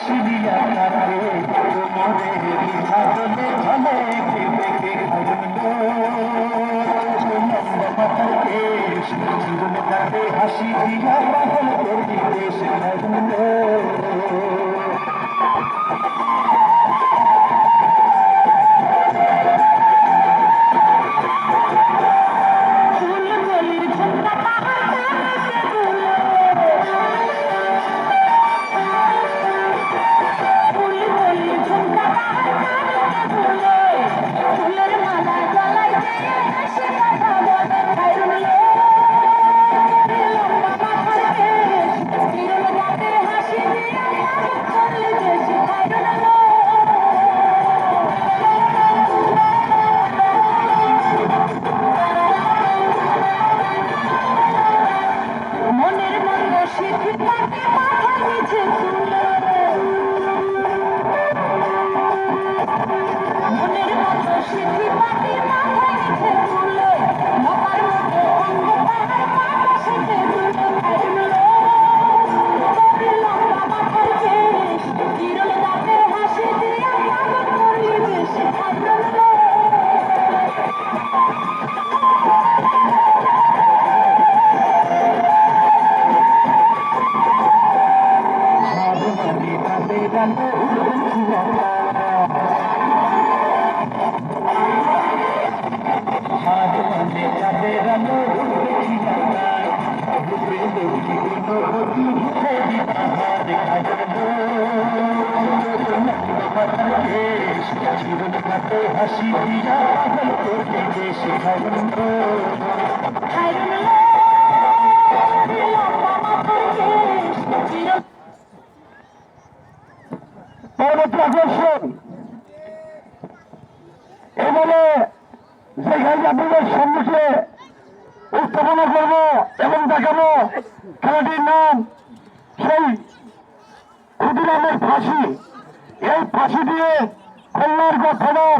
হাসি দিয়া থাকে মনে বিভাজনে ঝলে দেখে মাথার কেশ জীবনে কাটে হাসি দিয়া পাগল করবি দেশ হাসি দিয়া পাগল করবি দেশ আকর্ষণ এই বলে যে খেলাটি আপনাদের সম্মুখে উত্থাপনা করবো এবং দেখাবো খেলাটির নাম সেই ক্ষুদিরামের ফাঁসি। এই ফাঁসি দিয়ে খুলনার গঠনের